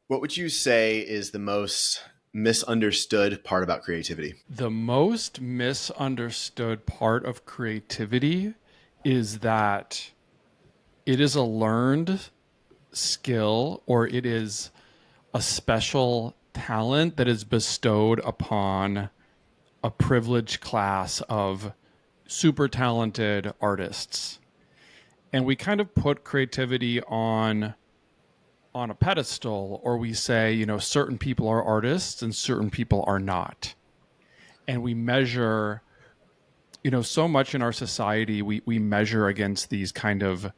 What would you say is the most misunderstood part about creativity? The most misunderstood part of creativity is that it is a learned skill, or it is a special talent that is bestowed upon a privileged class of super talented artists. And we kind of put creativity on a pedestal, or we say, certain people are artists and certain people are not. And we measure, so much in our society, we measure against these kind of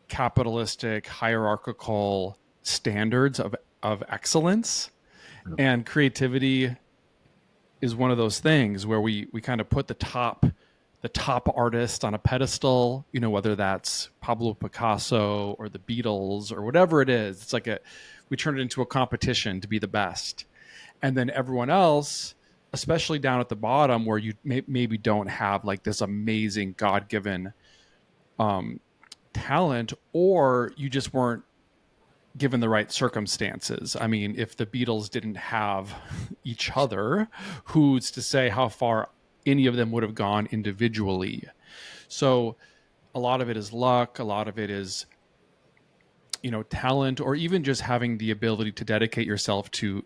capitalistic hierarchical standards of excellence. And creativity is one of those things where we kind of put the top artist on a pedestal, whether that's Pablo Picasso or the Beatles or whatever it is. It's like we turn it into a competition to be the best. And then everyone else, especially down at the bottom where you maybe don't have like this amazing God-given talent, or you just weren't given the right circumstances. I mean, if the Beatles didn't have each other, who's to say how far any of them would have gone individually? So a lot of it is luck, a lot of it is talent, or even just having the ability to dedicate yourself to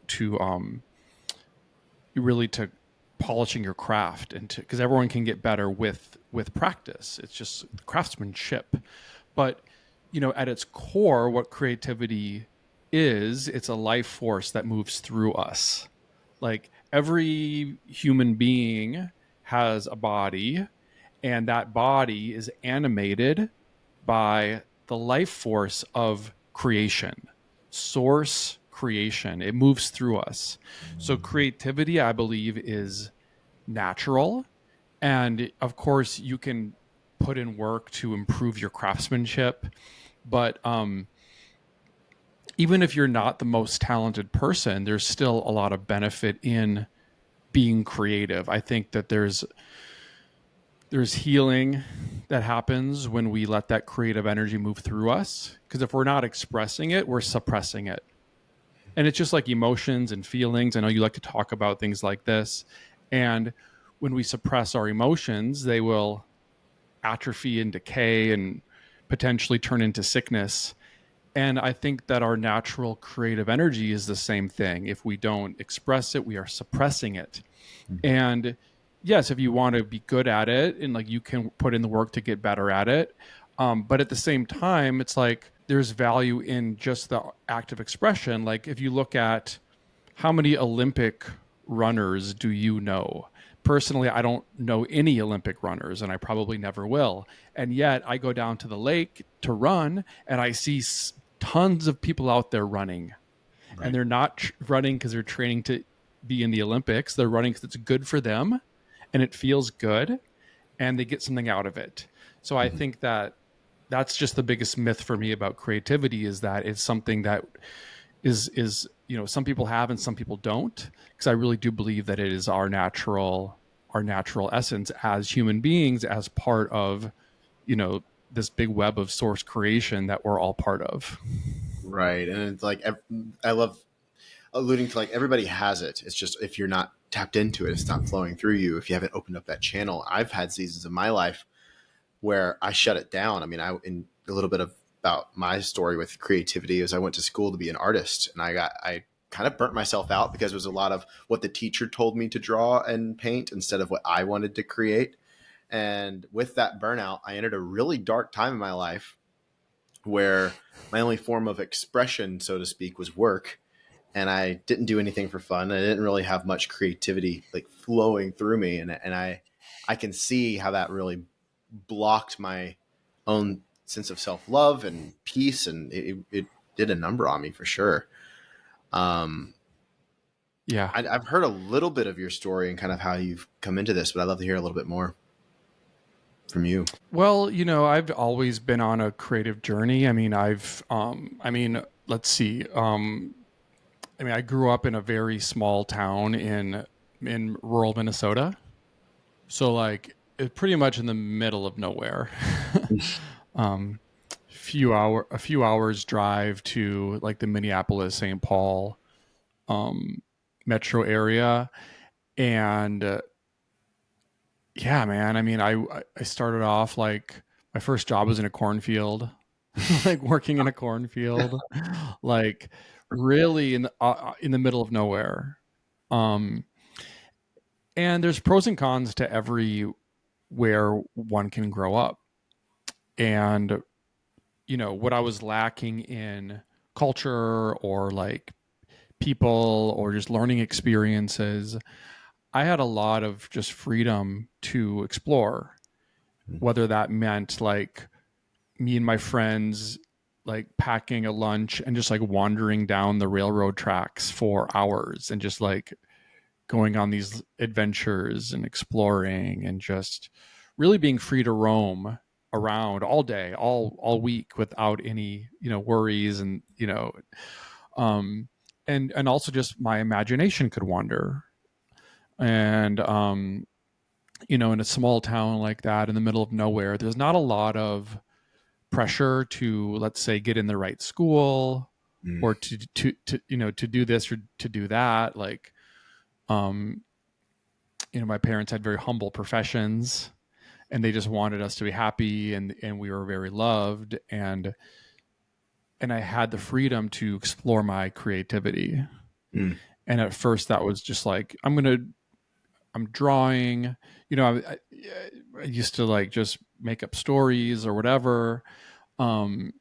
really to polishing your craft, and to, because everyone can get better with practice. It's just craftsmanship. But at its core, what creativity is, it's a life force that moves through us. Like every human being has a body, and that body is animated by the life force of creation, source creation. It moves through us. So creativity, I believe, is natural. And of course, you can put in work to improve your craftsmanship. But even if you're not the most talented person, there's still a lot of benefit in being creative. I think that there's healing that happens when we let that creative energy move through us. Because if we're not expressing it, we're suppressing it. And it's just like emotions and feelings. I know you like to talk about things like this. And when we suppress our emotions, they will atrophy and decay and potentially turn into sickness. And I think that our natural creative energy is the same thing. If we don't express it, we are suppressing it. And yes, if you want to be good at it, and like you can put in the work to get better at it. But at the same time, it's like there's value in just the act of expression. Like if you look at how many Olympic runners do you know? Personally, I don't know any Olympic runners, and I probably never will. And yet I go down to the lake to run, and I see tons of people out there running. And Right. they're not running because they're training to be in the Olympics. They're running because it's good for them and it feels good, and they get something out of it. So I Mhm. think that that's just the biggest myth for me about creativity, is that it's something that is some people have and some people don't, because I really do believe that it is our natural essence as human beings, as part of you know this big web of source creation that we're all part of. Right. And it's like, I love alluding to like everybody has it. It's just if you're not tapped into it, it's not flowing through you. If you haven't opened up that channel, I've had seasons of my life where I shut it down. I mean, in a little bit of about my story with creativity is I went to school to be an artist, and I kind of burnt myself out because it was a lot of what the teacher told me to draw and paint instead of what I wanted to create. And with that burnout, I entered a really dark time in my life where my only form of expression, so to speak, was work. And I didn't do anything for fun. I didn't really have much creativity like flowing through me. And I can see how that really blocked my own sense of self-love and peace. And it did a number on me for sure. Um, Yeah. I've heard a little bit of your story and kind of how you've come into this, but I'd love to hear a little bit more from you. Well, I've always been on a creative journey. Let's see. I grew up in a very small town in rural Minnesota. So like it's pretty much in the middle of nowhere. um a few hours drive to like the Minneapolis St. Paul um, metro area, and yeah, man. I mean, I started off like my first job was in a cornfield, like working in a cornfield, like really in the middle of nowhere. Um, and there's pros and cons to every where one can grow up. And what I was lacking in culture or like people or just learning experiences, I had a lot of just freedom to explore, whether that meant like me and my friends like packing a lunch and just like wandering down the railroad tracks for hours and just like going on these adventures and exploring and just really being free to roam around all day, all week without any, worries and, um and also just my imagination could wander. And in a small town like that in the middle of nowhere, there's not a lot of pressure to, let's say, get in the right school Mm. or to do this or to do that. Like, um, my parents had very humble professions, and they just wanted us to be happy, and we were very loved, and I had the freedom to explore my creativity. Mm. And at first, that was just like I'm drawing. I used to like just make up stories or whatever. Um,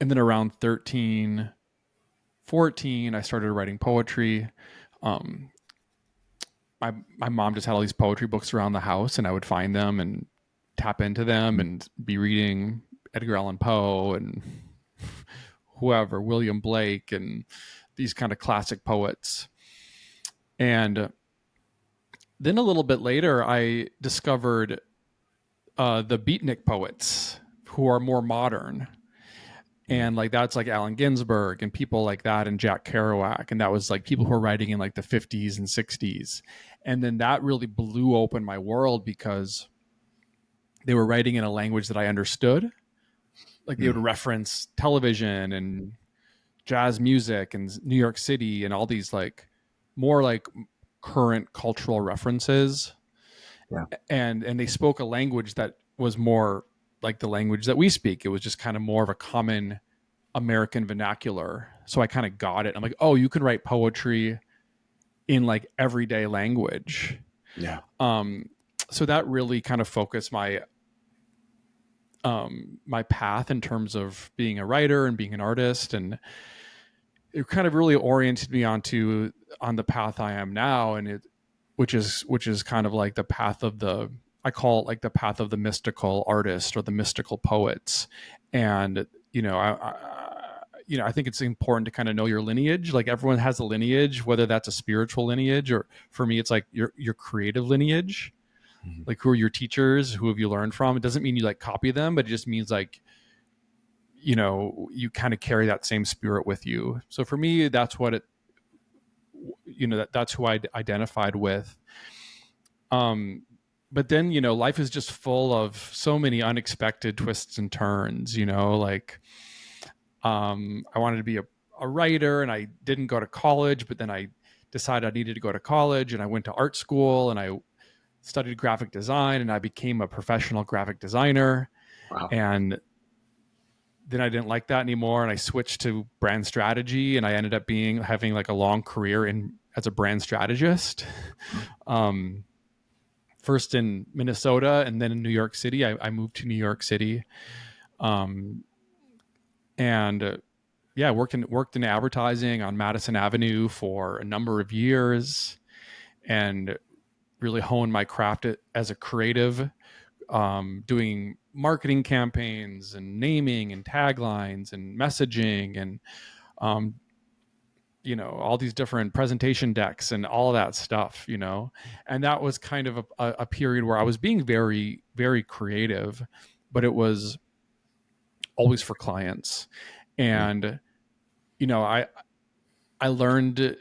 and then around 13, 14, I started writing poetry. Um, my mom just had all these poetry books around the house, and I would find them and tap into them and be reading Edgar Allan Poe and whoever, William Blake, and these kind of classic poets. And then a little bit later, I discovered the beatnik poets who are more modern. Mm. And like that's like Allen Ginsberg and people like that and Jack Kerouac. And that was like people who were writing in like the 50s and 60s. And then that really blew open my world because they were writing in a language that I understood. Like they would Mm. reference television and jazz music and New York City and all these like more like current cultural references. Yeah. And they spoke a language that was more like the language that we speak. It was just kind of more of a common American vernacular. So I kind of got it. I'm like, oh, you can write poetry in like everyday language. Yeah. Um, so that really kind of focused my path in terms of being a writer and being an artist, and it kind of really oriented me on the path I am now, and which is kind of like the path of the, I call it like the path of the mystical artist or the mystical poets. And I think it's important to kind of know your lineage. Like everyone has a lineage, whether that's a spiritual lineage or for me, it's like your creative lineage. Mhm. Like who are your teachers? Who have you learned from? It doesn't mean you like copy them, but it just means like, you kind of carry that same spirit with you. So for me, that's what it, that's who I identified with. Um, but then, life is just full of so many unexpected twists and turns, like, I wanted to be a writer and I didn't go to college, but then I decided I needed to go to college and I went to art school and I studied graphic design and I became a professional graphic designer. Wow. And then I didn't like that anymore and I switched to brand strategy and I ended up having like a long career in as a brand strategist. Um, First in Minnesota and then in New York City. I moved to New York City. Um, and yeah, worked in advertising on Madison Avenue for a number of years and really honed my craft as a creative, doing marketing campaigns and naming and taglines and messaging and um, all these different presentation decks and all of that stuff, and that was kind of a period where I was being very, very creative, but it was always for clients. Mm. And, I learned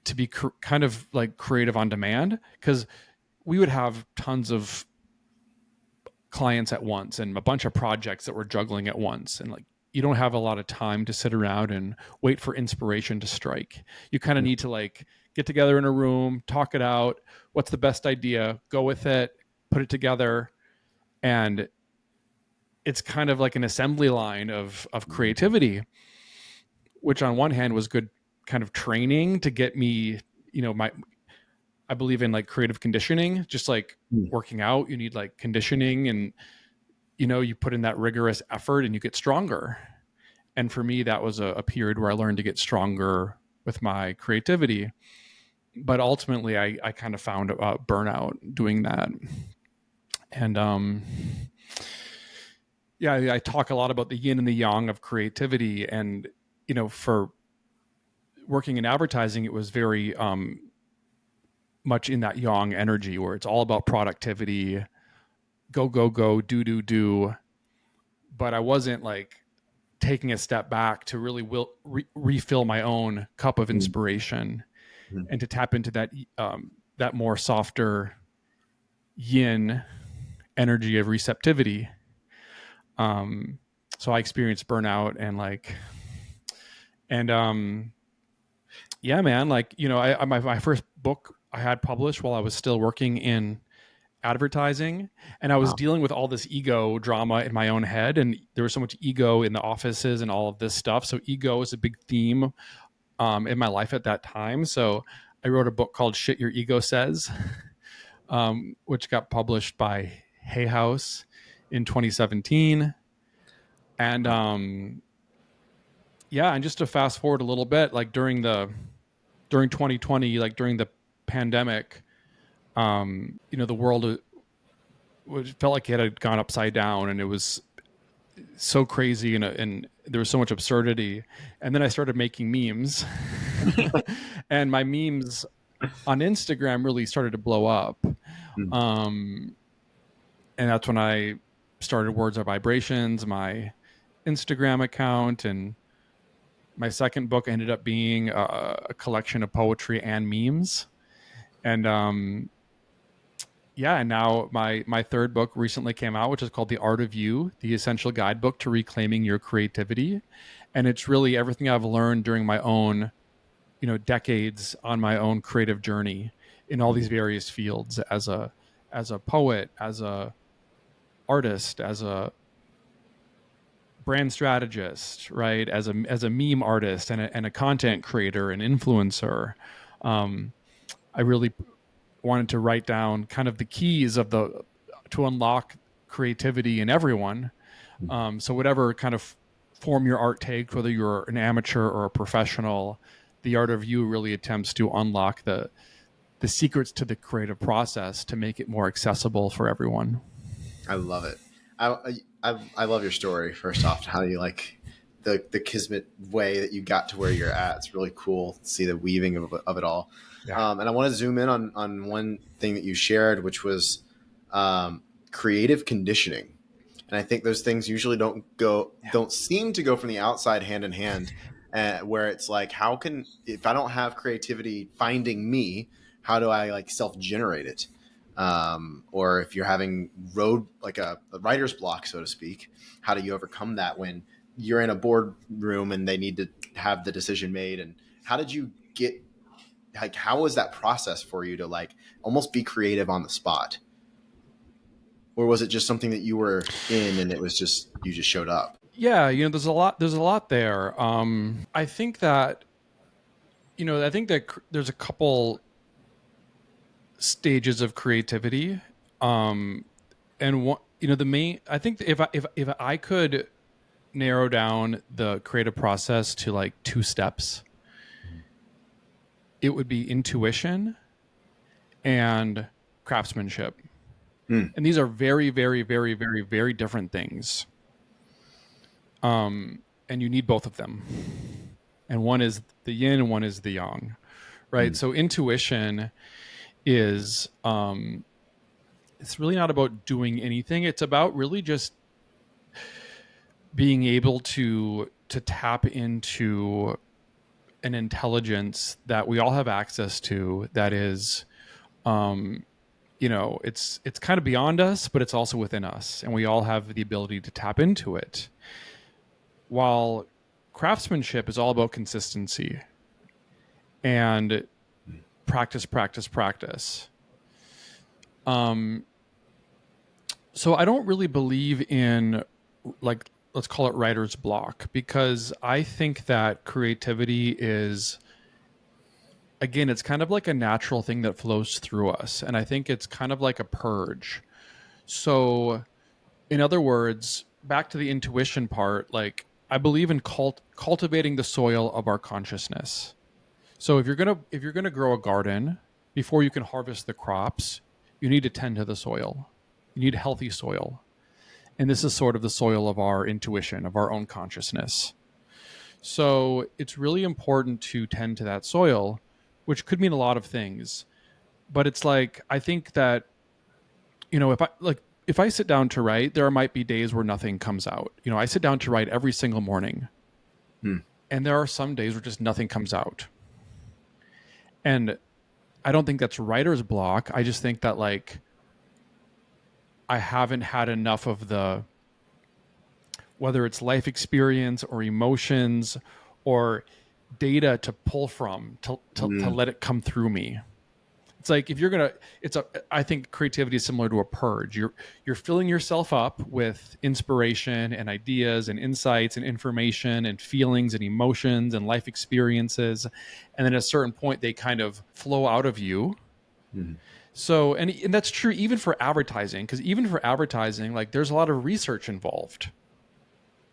to be kind of like creative on demand because we would have tons of clients at once and a bunch of projects that we're juggling at once. And like, you don't have a lot of time to sit around and wait for inspiration to strike. You kind of need to like get together in a room, talk it out. What's the best idea? Go with it, put it together. And it's kind of like an assembly line of creativity, which on one hand was good kind of training to get me, my, I believe in like creative conditioning, just like Mm. working out, you need like conditioning and, you put in that rigorous effort and you get stronger. And for me, that was a period where I learned to get stronger with my creativity. But ultimately, I kind of found burnout doing that. And yeah, I talk a lot about the yin and the yang of creativity. And, for working in advertising, it was very much in that yang energy where it's all about productivity, go, go, go, do. But I wasn't like taking a step back to really refill my own cup of Mm. inspiration Mm. and to tap into that more softer yin energy of receptivity. Um, so I experienced burnout and yeah, man, like, my first book I had published while I was still working in advertising, and I was Wow. dealing with all this ego drama in my own head, and there was so much ego in the offices and all of this stuff. So ego is a big theme in my life at that time. So I wrote a book called Shit Your Ego Says, which got published by Hay House in 2017. And Wow. yeah, and just to fast forward a little bit, like during 2020, like during the pandemic, the world felt like it had gone upside down, and it was so crazy, and there was so much absurdity. And then I started making memes, and my memes on Instagram really started to blow up. Mm. Um, and that's when I started Words Are Vibrations, my Instagram account, and my second book ended up being a collection of poetry and memes. And yeah, and now my third book recently came out, which is called The Art of You: The Essential Guidebook to Reclaiming Your Creativity. And it's really everything I've learned during my own, decades on my own creative journey in all these Mm. various fields, as a poet, as a artist, as a brand strategist, right? As a meme artist and a content creator and influencer. Um, I really wanted to write down kind of the keys to unlock creativity in everyone. Mm. So whatever kind of form your art takes, whether you're an amateur or a professional, the art of you really attempts to unlock the secrets to the creative process to make it more accessible for everyone. I love it. I love your story. First off, how you like the kismet way that you got to where you're at. It's really cool to see the weaving of it all. Yeah. And I want to zoom in on one thing that you shared, which was creative conditioning. And I think those things usually don't seem to go from the outside hand in hand. Where it's like, how can, if I don't have creativity finding me, how do I like self generate it? Or if you're having like a writer's block, so to speak, how do you overcome that when you're in a boardroom and they need to have the decision made? And how did you get, like, how was that process for you to like almost be creative on the spot? Or was it just something that you were in and it was just, you just showed up? Yeah, there's a lot there. I think that, there's a couple stages of creativity. And one, the main, I think if I could narrow down the creative process to like two steps, it would be intuition and craftsmanship. Mm. And these are very, very, very, very, very different things. And you need both of them. And one is the yin and one is the yang, right? Mm. So intuition is it's really not about doing anything. It's about really just being able to tap into an intelligence that we all have access to that is it's kind of beyond us, but it's also within us, and we all have the ability to tap into it. While craftsmanship is all about consistency and practice, practice, practice. So I don't really believe in, like, let's call it writer's block, because I think that creativity is, again, it's kind of like a natural thing that flows through us. And I think it's kind of like a purge. So, in other words, back to the intuition part, like, I believe in cultivating the soil of our consciousness. So if you're gonna grow a garden, before you can harvest the crops, you need to tend to the soil. You need healthy soil. And this is sort of the soil of our intuition, of our own consciousness. So it's really important to tend to that soil, which could mean a lot of things. But it's like, I think that, if I sit down to write, there might be days where nothing comes out. I sit down to write every single morning. And there are some days where just nothing comes out. And I don't think that's writer's block. I just think that, like, I haven't had enough of the, whether it's life experience or emotions or data to pull from to let it come through me. It's like, if you're gonna, I think creativity is similar to a purge. You're filling yourself up with inspiration and ideas and insights and information and feelings and emotions and life experiences, and then at a certain point they kind of flow out of you. So, and that's true even for advertising, because even for advertising, like, there's a lot of research involved.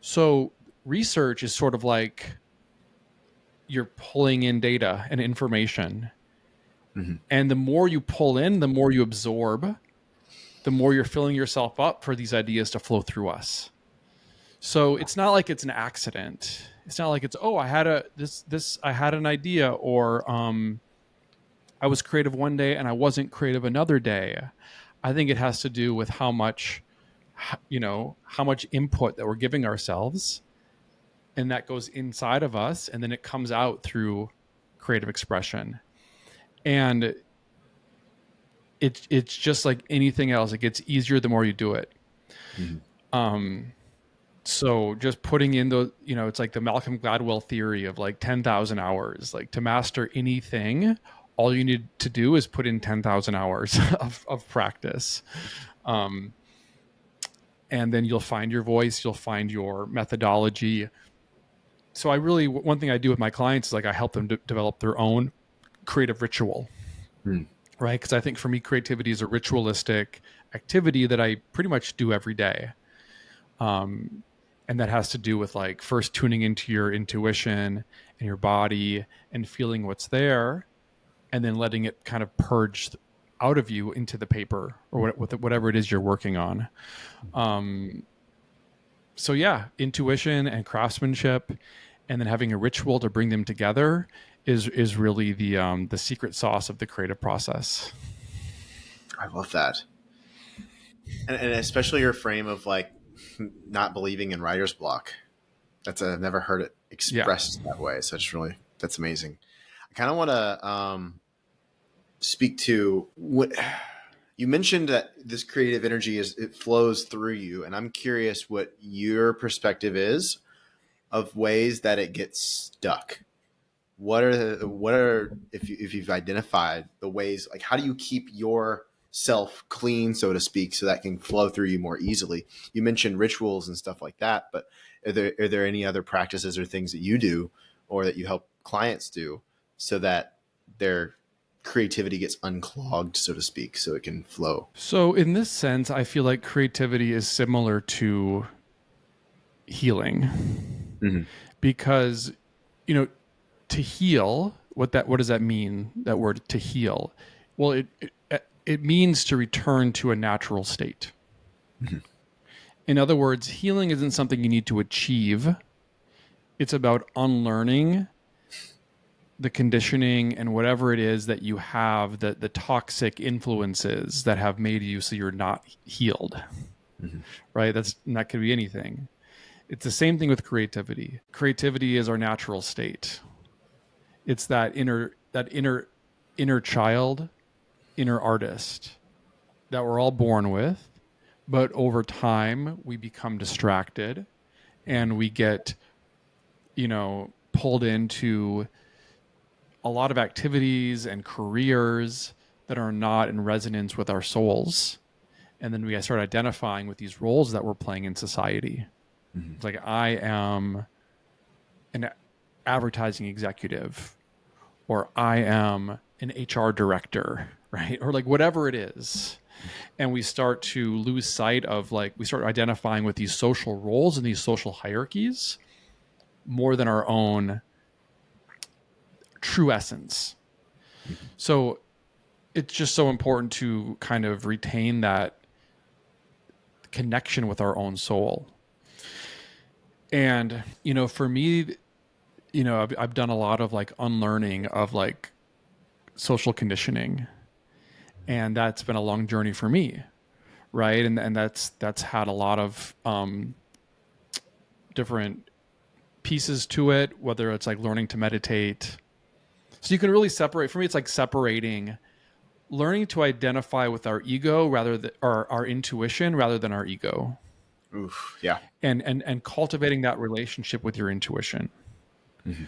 So research is sort of like you're pulling in data and information. And the more you pull in, the more you absorb, the more you're filling yourself up for these ideas to flow through us. So it's not like it's an accident. It's not like it's, oh, I had I had an idea, or I was creative one day and I wasn't creative another day. I think it has to do with how much input that we're giving ourselves, and that goes inside of us, and then it comes out through creative expression. And it's just like anything else. It gets easier the more you do it. So just putting in it's like the Malcolm Gladwell theory of, like, 10,000 hours. Like, to master anything, all you need to do is put in 10,000 hours of practice. And then you'll find your voice, you'll find your methodology. So one thing I do with my clients is, like, I help them develop their own creative ritual, right? Because I think for me, creativity is a ritualistic activity that I pretty much do every day. And that has to do with, like, first tuning into your intuition and your body and feeling what's there, and then letting it kind of purge out of you into the paper or whatever it is you're working on. So yeah, intuition and craftsmanship, and then having a ritual to bring them together is really the secret sauce of the creative process. I love that. And especially your frame of, like, not believing in writer's block. I've never heard it expressed that way. So that's amazing. I kind of want to speak to what you mentioned, that this creative energy it flows through you. And I'm curious what your perspective is of ways that it gets stuck. What are if you've identified the ways, like, how do you keep yourself clean, so to speak, so that can flow through you more easily? You mentioned rituals and stuff like that, but are there any other practices or things that you do or that you help clients do so that their creativity gets unclogged, so to speak, so it can flow? So in this sense, I feel like creativity is similar to healing, because, to heal, what does that mean? That word, to heal? Well, it means to return to a natural state. In other words, healing isn't something you need to achieve. It's about unlearning the conditioning and whatever it is that you have, the toxic influences that have made you so you're not healed. Right? That could be anything. It's the same thing with creativity. Creativity is our natural state. It's that inner child, inner artist that we're all born with, but over time we become distracted and we get, pulled into a lot of activities and careers that are not in resonance with our souls. And then we start identifying with these roles that we're playing in society. Mm-hmm. It's like, I am an advertising executive, or I am an HR director, right? Or like whatever it is. And we start to lose sight of, like, we start identifying with these social roles and these social hierarchies more than our own true essence. So it's just so important to kind of retain that connection with our own soul. And, for me, I've done a lot of like unlearning of like social conditioning. And that's been a long journey for me. Right. And that's had a lot of different pieces to it, whether it's like learning to meditate. So you can really separate. For me, it's like separating, learning to identify with our ego rather than our intuition rather than our ego, Oof. Yeah. and cultivating that relationship with your intuition. Mm-hmm.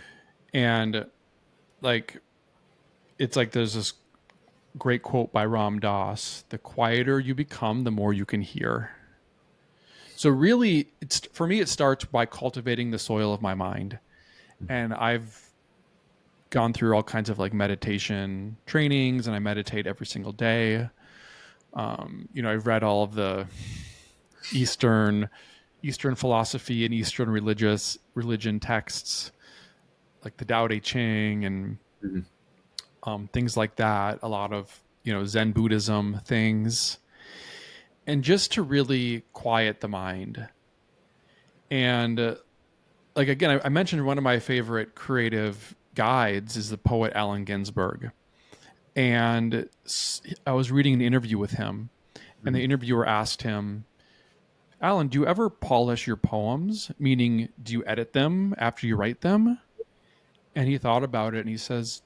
And like, it's like there's this great quote by Ram Dass: "The quieter you become, the more you can hear." So really, for me, it starts by cultivating the soil of my mind. And I've gone through all kinds of like meditation trainings, and I meditate every single day. I've read all of the Eastern philosophy and Eastern religion texts, like the Tao Te Ching and things like that. A lot of Zen Buddhism things, and just to really quiet the mind. And like, again, I mentioned one of my favorite creative guides is the poet Allen Ginsberg. And I was reading an interview with him, and the interviewer asked him, "Alan, do you ever polish your poems? Meaning, do you edit them after you write them?" And he thought about it and he says,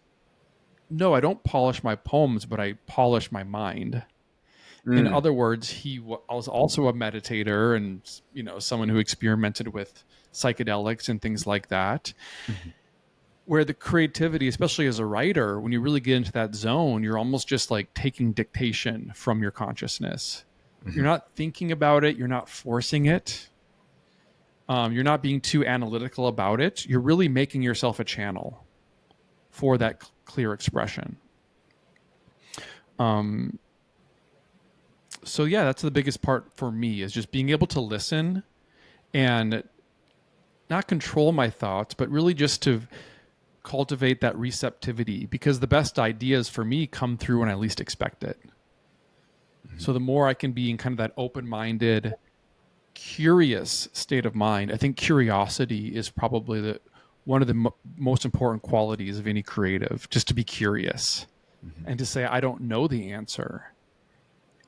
"No, I don't polish my poems, but I polish my mind." In Mm. other words, he was also a meditator and, someone who experimented with psychedelics and things like that. Mm-hmm. Where the creativity, especially as a writer, when you really get into that zone, you're almost just like taking dictation from your consciousness. You're Mm-hmm. not thinking about it. You're not forcing it. You're not being too analytical about it. You're really making yourself a channel for that clear expression. So yeah, that's the biggest part for me, is just being able to listen and not control my thoughts, but really just to cultivate that receptivity, because the best ideas for me come through when I least expect it. Mm-hmm. So the more I can be in kind of that open-minded, curious state of mind, I think curiosity is probably one of the most important qualities of any creative, just to be curious Mm-hmm. and to say, I don't know the answer.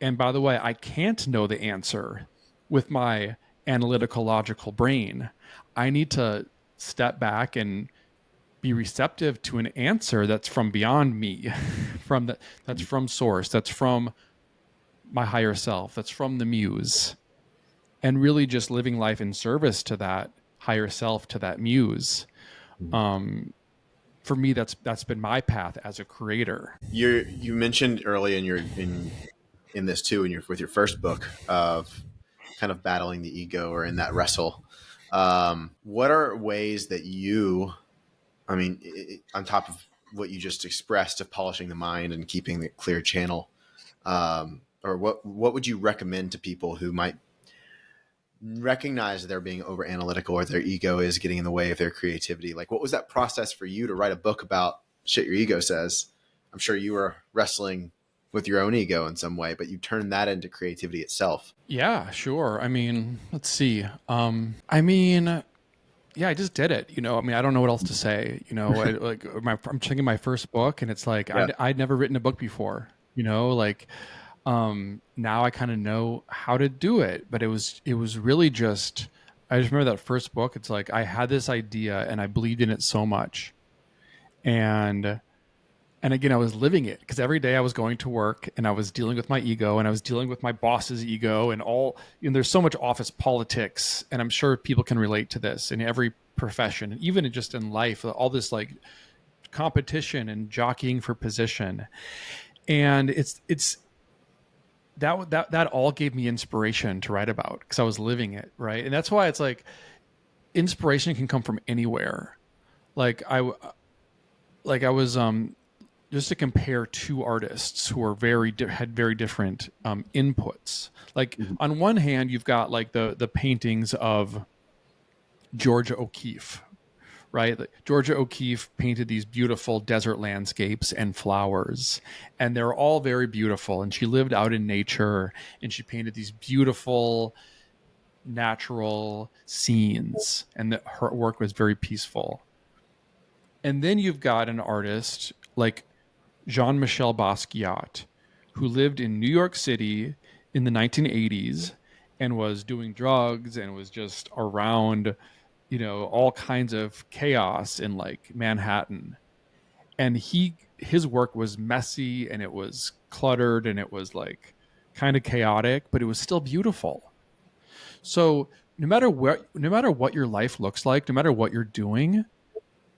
And by the way, I can't know the answer with my analytical, logical brain. I need to step back and be receptive to an answer that's from beyond me, that's from source, that's from my higher self, that's from the muse, and really just living life in service to that higher self, to that muse. For me, that's been my path as a creator. You mentioned early in this too, with your first book of kind of battling the ego or in that wrestle. What are ways that you, I mean, on top of what you just expressed of polishing the mind and keeping the clear channel, or what would you recommend to people who might recognize they're being over analytical or their ego is getting in the way of their creativity? Like, what was that process for you to write a book about shit your ego says? I'm sure you were wrestling with your own ego in some way, but you turned that into creativity itself. Yeah, sure. I mean, let's see. Yeah, I just did it. I don't know what else to say. I'm checking my first book, and it's like Yeah. I'd never written a book before. Now I kind of know how to do it, but it was really just, I just remember that first book. It's like I had this idea and I believed in it so much, and And again, I was living it because every day I was going to work and I was dealing with my ego and I was dealing with my boss's ego and all, there's so much office politics. And I'm sure people can relate to this in every profession, even just in life, all this like competition and jockeying for position. And it's that all gave me inspiration to write about because I was living it. Right. And that's why it's like inspiration can come from anywhere. Like I was, just to compare two artists who are had very different inputs. Like Mhm. on one hand, you've got like the paintings of Georgia O'Keeffe, right? Like Georgia O'Keeffe painted these beautiful desert landscapes and flowers, and they're all very beautiful. And she lived out in nature, and she painted these beautiful natural scenes, and her work was very peaceful. And then you've got an artist like Jean-Michel Basquiat, who lived in New York City in the 1980s and was doing drugs and was just around, all kinds of chaos in like Manhattan. And his work was messy and it was cluttered and it was like kind of chaotic, but it was still beautiful. So no matter what your life looks like, no matter what you're doing,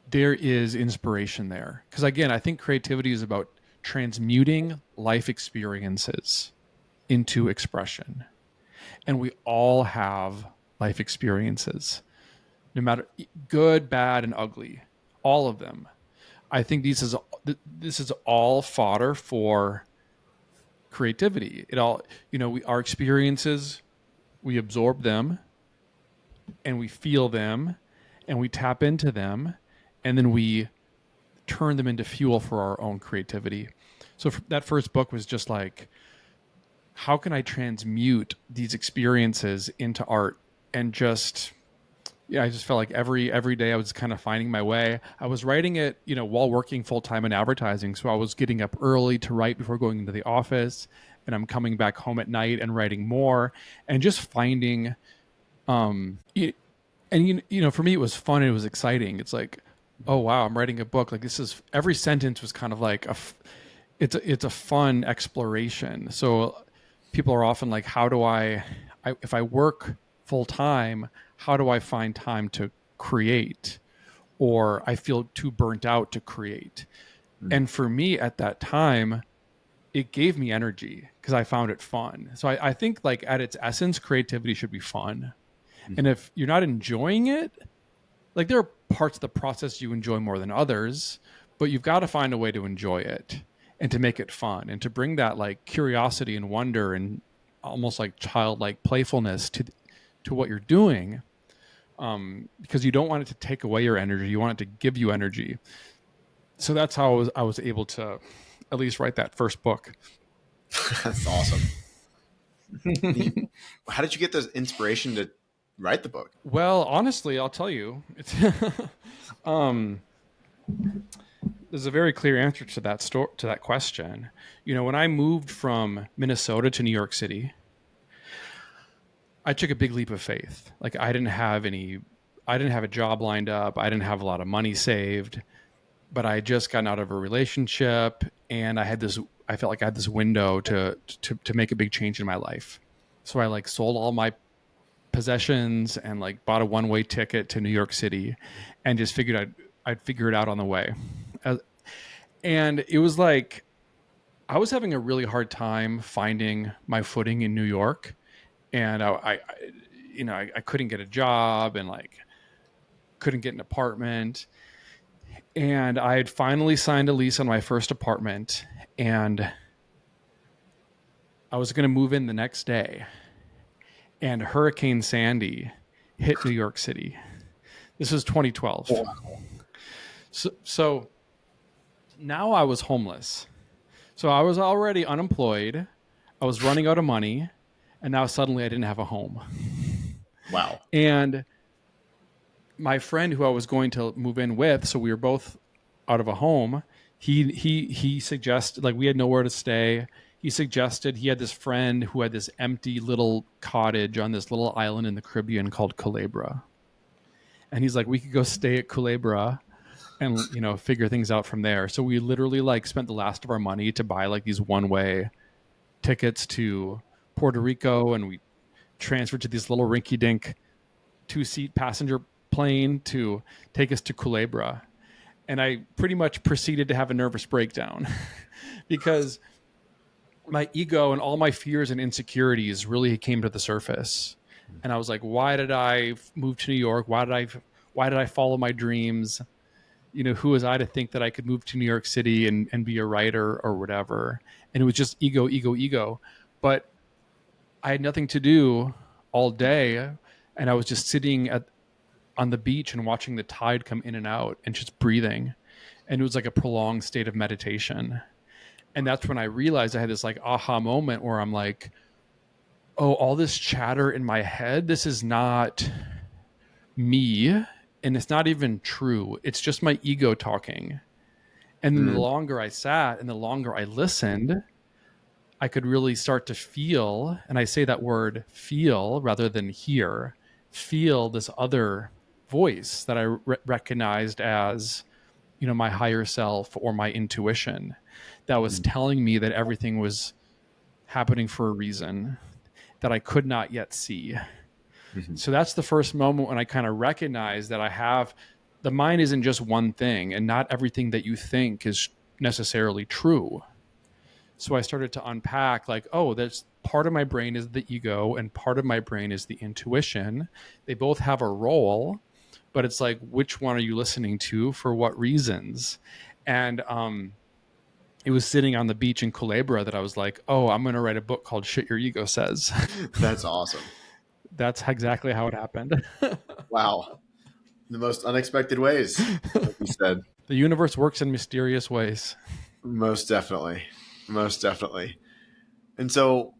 there is inspiration there. Because again, I think creativity is about transmuting life experiences into expression. And we all have life experiences, no matter good, bad, and ugly, all of them. I think this is all fodder for creativity. It all, our experiences, we absorb them and we feel them and we tap into them and then we turn them into fuel for our own creativity. So that first book was just like, how can I transmute these experiences into art? And just, yeah, I just felt like every day I was kind of finding my way. I was writing it, while working full time in advertising. So I was getting up early to write before going into the office, and I'm coming back home at night and writing more, and just finding, and for me it was fun. It was exciting. It's like, oh wow, I'm writing a book. Like this is every sentence was kind of like it's a fun exploration. So people are often like, how do if I work full time, how do I find time to create? Or I feel too burnt out to create. Mhm. And for me at that time, it gave me energy because I found it fun. So I think like at its essence, creativity should be fun. And if you're not enjoying it, like there are parts of the process you enjoy more than others, but you've got to find a way to enjoy it and to make it fun and to bring that like curiosity and wonder and almost like childlike playfulness to what you're doing, because you don't want it to take away your energy, you want it to give you energy. So that's how I was able to at least write that first book. That's awesome. How did you get the inspiration to write the book? Well, honestly, I'll tell you, it's um, there's a very clear answer to to that question. When I moved from Minnesota to New York City, I took a big leap of faith. Like I didn't have a job lined up. I didn't have a lot of money saved, but I had just gotten out of a relationship, and I felt like I had this window to make a big change in my life. So I like sold all my possessions and like bought a one-way ticket to New York City, and just figured I'd figure it out on the way. And it was like I was having a really hard time finding my footing in New York, and I couldn't get a job and like couldn't get an apartment. And I had finally signed a lease on my first apartment, and I was going to move in the next day. And Hurricane Sandy hit New York City. This was 2012. So now I was homeless. So I was already unemployed. I was running out of money. And now suddenly I didn't have a home. Wow. And my friend who I was going to move in with, so we were both out of a home, he suggested, like we had nowhere to stay. He suggested he had this friend who had this empty little cottage on this little island in the Caribbean called Culebra. And he's like, we could go stay at Culebra and, figure things out from there. So we literally like spent the last of our money to buy like these one-way tickets to Puerto Rico, and we transferred to this little rinky-dink 2-seat passenger plane to take us to Culebra. And I pretty much proceeded to have a nervous breakdown because my ego and all my fears and insecurities really came to the surface. And I was like, why did I move to New York? Why did I follow my dreams? Who was I to think that I could move to New York City and be a writer or whatever? And it was just ego, ego, ego. But I had nothing to do all day. And I was just sitting on the beach and watching the tide come in and out and just breathing. And it was like a prolonged state of meditation. And that's when I realized I had this like aha moment where I'm like, oh, all this chatter in my head, this is not me. And it's not even true. It's just my ego talking. And then the Mm. longer I sat and the longer I listened, I could really start to feel, and I say that word feel rather than hear, feel this other voice that I recognized as, my higher self or my intuition that was telling me that everything was happening for a reason that I could not yet see. Mm-hmm. So that's the first moment when I kind of recognize that the mind isn't just one thing, and not everything that you think is necessarily true. So I started to unpack like, oh, there's part of my brain is the ego and part of my brain is the intuition. They both have a role, but it's like, which one are you listening to for what reasons? And it was sitting on the beach in Culebra that I was like, oh, I'm going to write a book called Shit Your Ego Says. That's awesome. That's exactly how it happened. Wow. The most unexpected ways, like you said. The universe works in mysterious ways. Most definitely. Most definitely. And so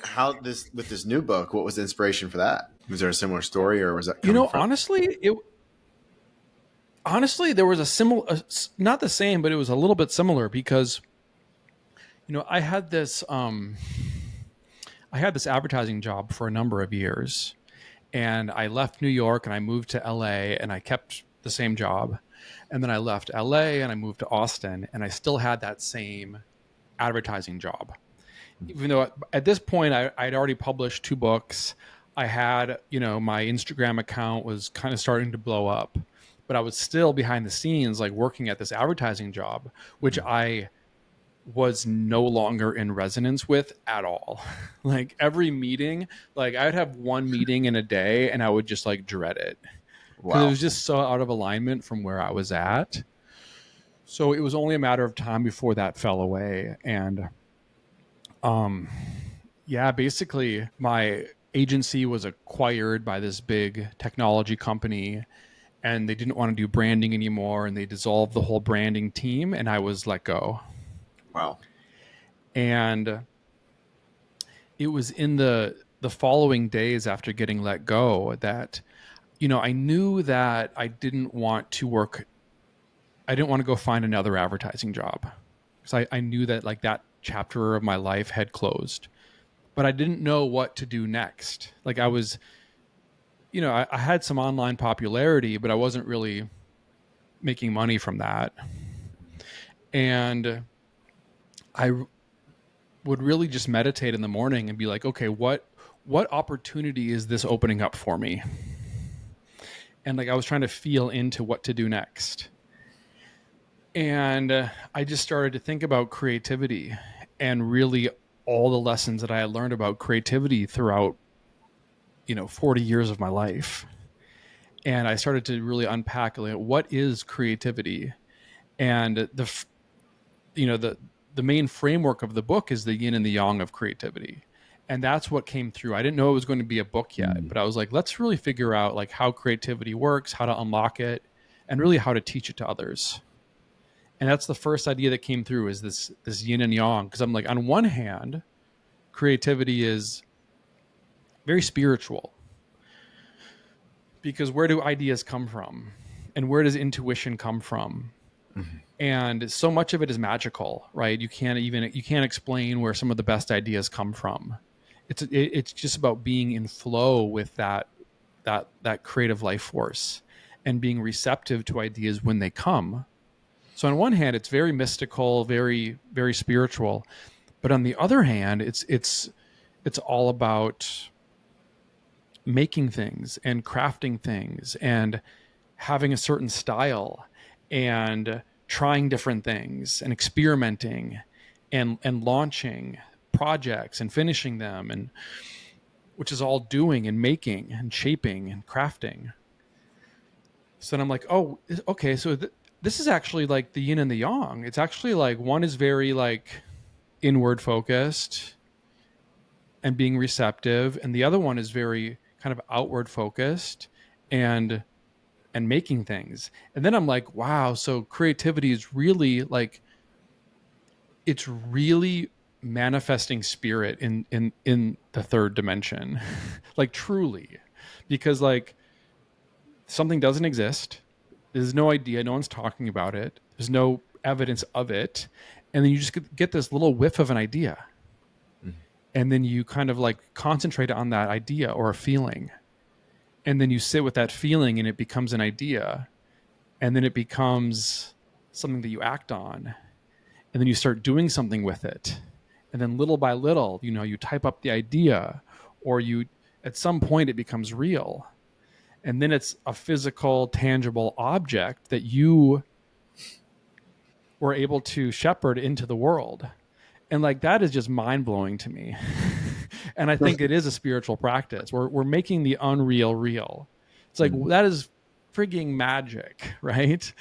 how this with this new book, what was the inspiration for that? Was there a similar story or was that coming from Honestly, there was a similar, not the same, but it was a little bit similar because, I had this advertising job for a number of years, and I left New York and I moved to LA and I kept the same job. And then I left LA and I moved to Austin, and I still had that same advertising job. Even though at this point I'd already published 2 books. I had, my Instagram account was kind of starting to blow up, but I was still behind the scenes, like working at this advertising job, which I was no longer in resonance with at all. Like every meeting, like I would have one meeting in a day and I would just like dread it because it Wow. was just so out of alignment from where I was at. So it was only a matter of time before that fell away. And yeah, basically my agency was acquired by this big technology company, and they didn't want to do branding anymore, and they dissolved the whole branding team, and I was let go. Wow. And it was in the following days after getting let go that, I knew that I didn't want to go find another advertising job, because I knew that like that chapter of my life had closed, but I didn't know what to do next. Like I was, I had some online popularity, but I wasn't really making money from that. And I would really just meditate in the morning and be like, okay, what opportunity is this opening up for me? And like I was trying to feel into what to do next. And I just started to think about creativity and really all the lessons that I had learned about creativity throughout, 40 years of my life. And I started to really unpack like, what is creativity? And the main framework of the book is the yin and the yang of creativity. And that's what came through. I didn't know it was going to be a book yet, but I was like, let's really figure out like how creativity works, how to unlock it, and really how to teach it to others. And that's the first idea that came through, is this yin and yang. Because I'm like, on one hand, creativity is very spiritual, because where do ideas come from, and where does intuition come from? Mm-hmm. And so much of it is magical, right? You can't explain where some of the best ideas come from. It's just about being in flow with that creative life force. and being receptive to ideas when they come. So on one hand, it's very mystical, very, very spiritual. But on the other hand, it's all about making things and crafting things and having a certain style and trying different things and experimenting and launching projects and finishing them, and which is all doing and making and shaping and crafting. So then I'm like, oh, okay, so this is actually like the yin and the yang. It's actually like one is very like inward focused and being receptive, and the other one is very kind of outward focused and making things. And then I'm like, wow, so creativity is really like, it's really manifesting spirit in the third dimension. Like truly. Because like something doesn't exist. There's no idea, no one's talking about it. There's no evidence of it. And then you just get this little whiff of an idea. And then you kind of like concentrate on that idea or a feeling. And then you sit with that feeling and it becomes an idea. And then it becomes something that you act on. And then you start doing something with it. And then little by little, you know, you type up the idea, or you, at some point it becomes real. And then it's a physical, tangible object that you were able to shepherd into the world. And like that is just mind blowing to me. And I think it is a spiritual practice. We're making the unreal real. It's like that is frigging magic, right?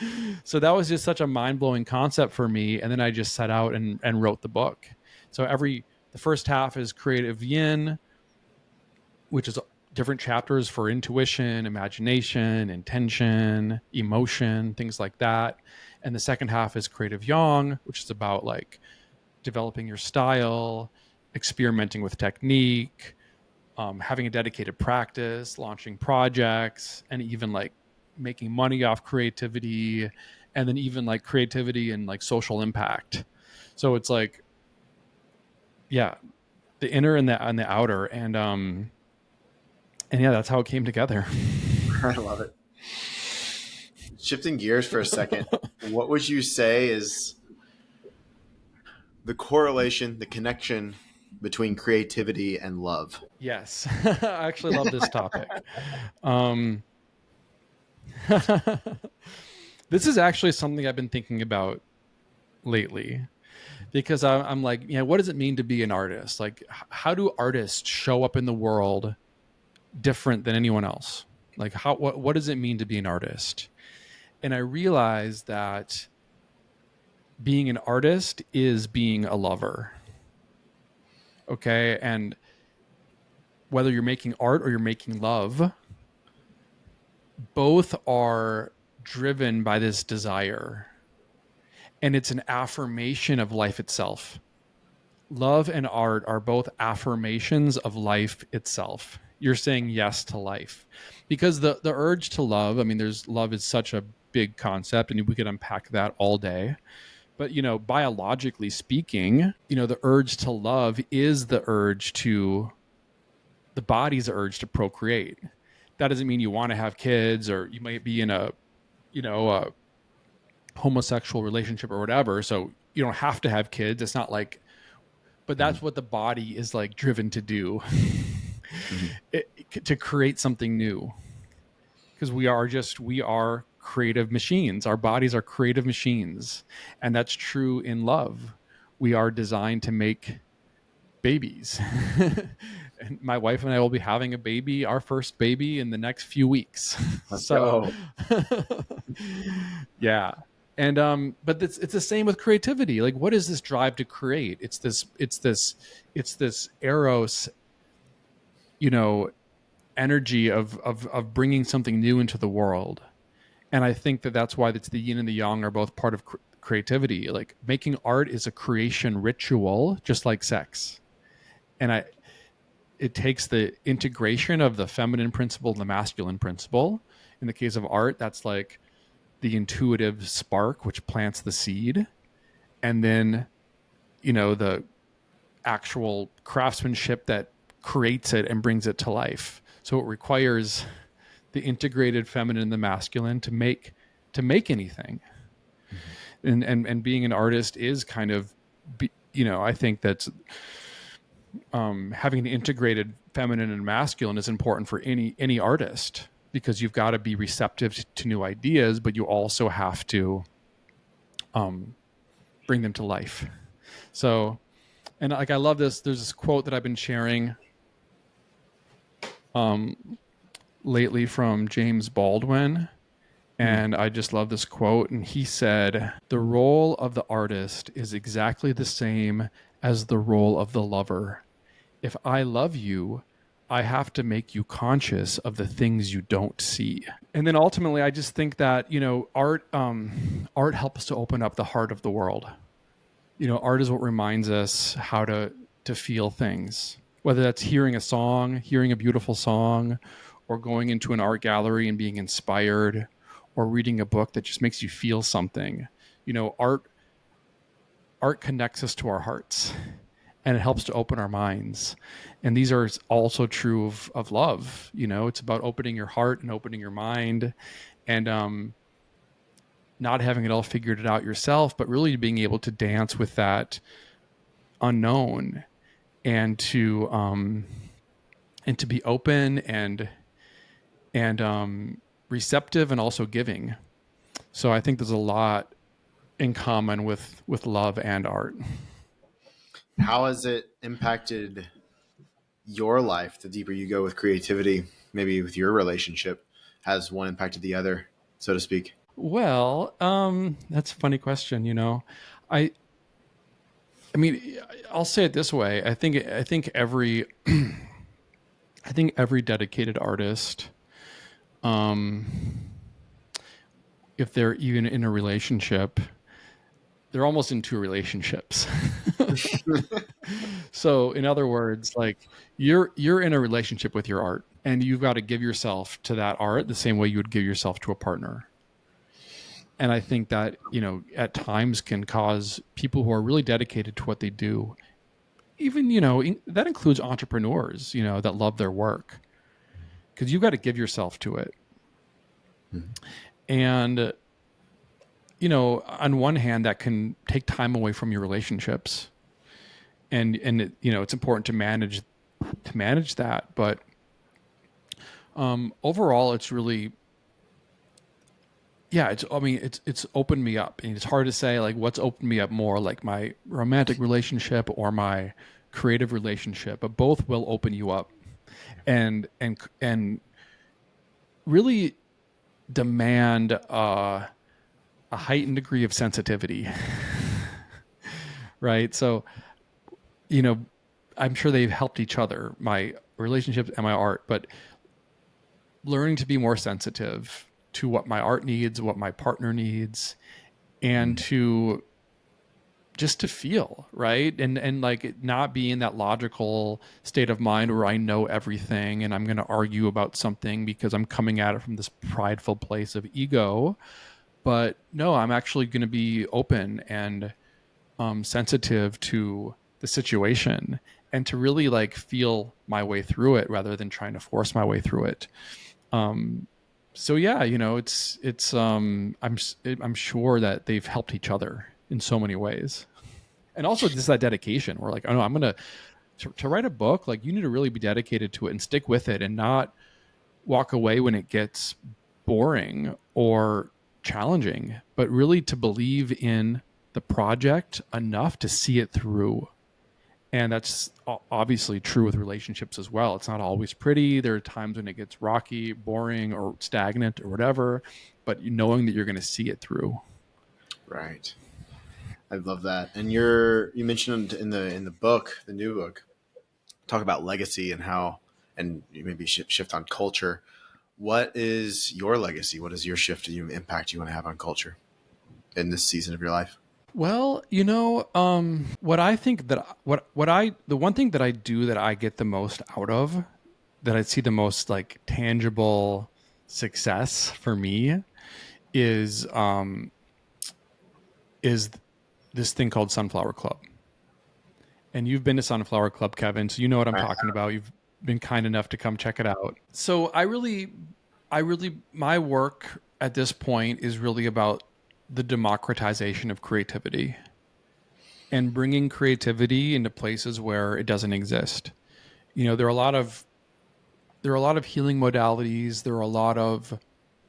So that was just such a mind blowing concept for me. And then I just set out and wrote the book. So the first half is creative yin, which is different chapters for intuition, imagination, intention, emotion, things like that. And the second half is creative yang, which is about like developing your style, experimenting with technique, having a dedicated practice, launching projects, and even like making money off creativity, and then even like creativity and like social impact. So it's like, yeah, the inner and the outer, and yeah, that's how it came together. I love it. Shifting gears for a second, what would you say is the correlation, the connection between creativity and love? Yes, I actually love this topic. Um, this is actually something I've been thinking about lately, because I'm like, yeah, what does it mean to be an artist? Like, how do artists show up in the world different than anyone else? Like, what does it mean to be an artist? And I realized that being an artist is being a lover. Okay, and whether you're making art or you're making love, both are driven by this desire, and it's an affirmation of life itself. Love and art are both affirmations of life itself. You're saying yes to life, because the urge to love, I mean, there's love is such a big concept, and we could unpack that all day. But, you know, biologically speaking, you know, the urge to love is the body's urge to procreate. That doesn't mean you want to have kids, or you might be in a, you know, a homosexual relationship or whatever. So you don't have to have kids. It's not like, but that's what the body is like driven to do, to create something new. Because we are creative machines. Our bodies are creative machines. And that's true in love. We are designed to make babies. And my wife and I will be having a baby, our first baby, in the next few weeks. Let's So go. yeah. And but it's the same with creativity. Like, what is this drive to create? It's this eros, you know, energy of bringing something new into the world. And I think that that's why it's the yin and the yang are both part of creativity. Like, making art is a creation ritual, just like sex. And it takes the integration of the feminine principle and the masculine principle. In the case of art, that's like the intuitive spark which plants the seed, and then, you know, the actual craftsmanship that creates it and brings it to life. So it requires the integrated feminine and the masculine to make anything. Mhm. And being an artist is kind of, I think that's having an integrated feminine and masculine is important for any artist, because you've got to be receptive to new ideas, but you also have to um, bring them to life. So, and like I love this. There's this quote that I've been sharing um, lately from James Baldwin, Hmm. and I just love this quote. And he said, "The role of the artist is exactly the same as the role of the lover. If I love you, I have to make you conscious of the things you don't see." And then ultimately, I just think that art helps to open up the heart of the world. Art is what reminds us how to feel things. Whether that's hearing a song, hearing a beautiful song, or going into an art gallery and being inspired, or reading a book that just makes you feel something. Art connects us to our hearts, and it helps to open our minds. And these are also true of love. It's about opening your heart and opening your mind, and not having it all figured it out yourself, but really being able to dance with that unknown, and to be open and receptive, and also giving. So I think there's a lot in common with love and art. How has it impacted your life the deeper you go with creativity? Maybe with your relationship, has one impacted the other, so to speak? Well, that's a funny question. I I mean, I'll say it this way. I think every dedicated artist, um, if they're even in a relationship, they're almost in two relationships. So, in other words, like you're in a relationship with your art, and you've got to give yourself to that art the same way you would give yourself to a partner. And I think that, at times can cause people who are really dedicated to what they do, even, that includes entrepreneurs, that love their work, because you've got to give yourself to it. Mhm. And, on one hand, that can take time away from your relationships. And it's important to manage that. But overall, it's really, yeah, it's opened me up. And it's hard to say like what's opened me up more, like my romantic relationship or my creative relationship, but both will open you up, and really demand a heightened degree of sensitivity. Right? So, you know, I'm sure they've helped each other, my relationships and my art, but learning to be more sensitive to what my art needs, what my partner needs, and to feel, right? And like not be in that logical state of mind where I know everything and I'm going to argue about something because I'm coming at it from this prideful place of ego. But no, I'm actually going to be open and sensitive to the situation, and to really like feel my way through it rather than trying to force my way through it. Um, so yeah, I'm sure that they've helped each other in so many ways. And also just that dedication. We're like, oh no, I'm gonna to write a book. Like you need to really be dedicated to it and stick with it, and not walk away when it gets boring or challenging, but really to believe in the project enough to see it through. And that's obviously true with relationships as well. It's not always pretty. There are times when it gets rocky, boring, or stagnant, or whatever, but knowing that you're going to see it through. Right. I love that. And you mentioned in the book, the new book, talk about legacy and how, and you maybe shift on culture. What is your legacy? What is your shift and you impact you want to have on culture in this season of your life? Well, what I think that the one thing that I do that I get the most out of, that I see the most like tangible success for me, is is this thing called Sunflower Club. And you've been to Sunflower Club, Kevin, so you know what I'm Right. talking about. You've been kind enough to come check it out. So I really My work at this point is really about the democratization of creativity and bringing creativity into places where it doesn't exist. You know, there are a lot of healing modalities, there are a lot of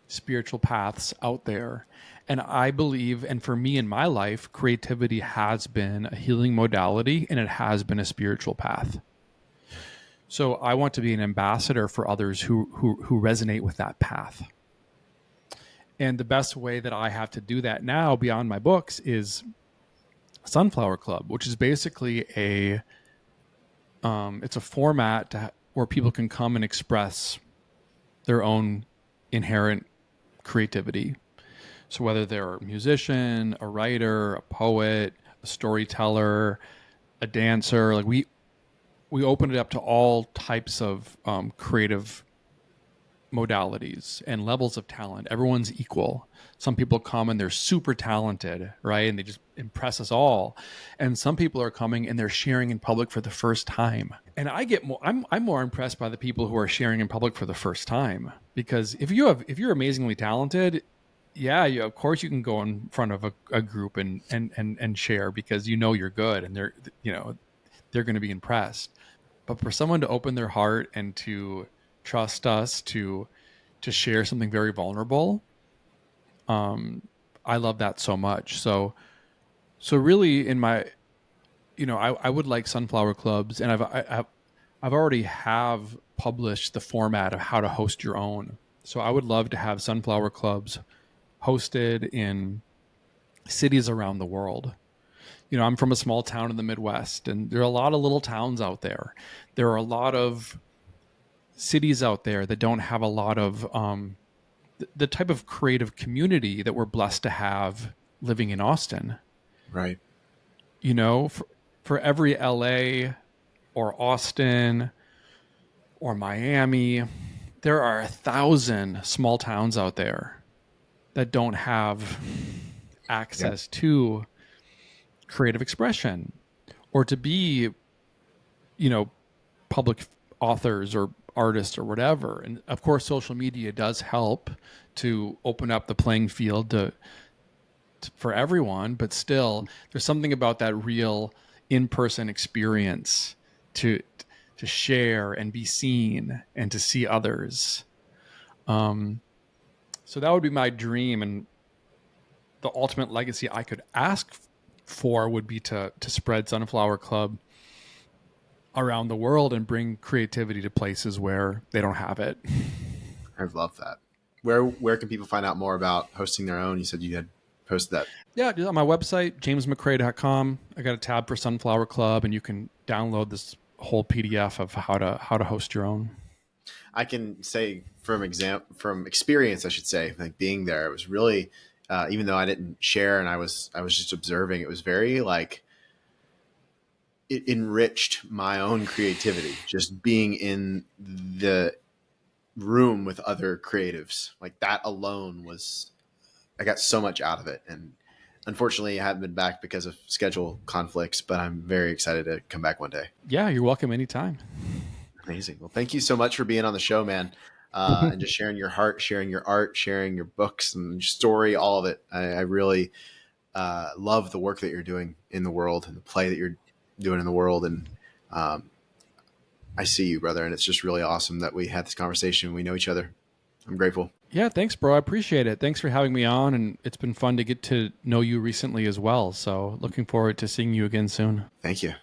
spiritual paths out there. And I believe, and for me in my life, creativity has been a healing modality and it has been a spiritual path. So I want to be an ambassador for others who resonate with that path. And the best way that I have to do that now beyond my books is Sunflower Club, which is basically it's a format where people can come and express their own inherent creativity. So whether they're a musician, a writer, a poet, a storyteller, a dancer, like we open it up to all types of creative modalities and levels of talent. Everyone's equal. Some people come and they're super talented, right? And they just impress us all. And some people are coming and they're sharing in public for the first time. And I'm more impressed by the people who are sharing in public for the first time, because if you're amazingly talented, yeah, of course you can go in front of a group and share because you know you're good and they're going to be impressed. But for someone to open their heart and to trust us to share something very vulnerable, I love that so much. So really, in my, I would like Sunflower Clubs, and I've already have published the format of how to host your own. So I would love to have Sunflower Clubs hosted in cities around the world. I'm from a small town in the Midwest, and there are a lot of little towns out there. There are a lot of cities out there that don't have a lot of the type of creative community that we're blessed to have living in Austin. Right. For every LA or Austin or Miami, there are 1,000 small towns out there that don't have access to creative expression or to be, public authors or artists or whatever. And of course, social media does help to open up the playing field for everyone, but still there's something about that real in-person experience to share and be seen and to see others. So that would be my dream, and the ultimate legacy I could ask for would be to spread Sunflower Club around the world and bring creativity to places where they don't have it. I love that. Where can people find out more about hosting their own? You said you had posted that. Yeah, on my website, jamesmccrae.com. I got a tab for Sunflower Club, and you can download this whole PDF of how to host your own. I can say from experience, I should say, like being there, it was really, even though I didn't share and I was just observing, it was very like, it enriched my own creativity, just being in the room with other creatives. Like that alone I got so much out of it. And unfortunately I haven't been back because of schedule conflicts, but I'm very excited to come back one day. Yeah, you're welcome anytime. Amazing. Well, thank you so much for being on the show, man. And just sharing your heart, sharing your art, sharing your books and your story, all of it. I really love the work that you're doing in the world and the play that you're doing in the world. And I see you, brother. And it's just really awesome that we had this conversation. We know each other. I'm grateful. Yeah, thanks, bro. I appreciate it. Thanks for having me on. And it's been fun to get to know you recently as well. So looking forward to seeing you again soon. Thank you.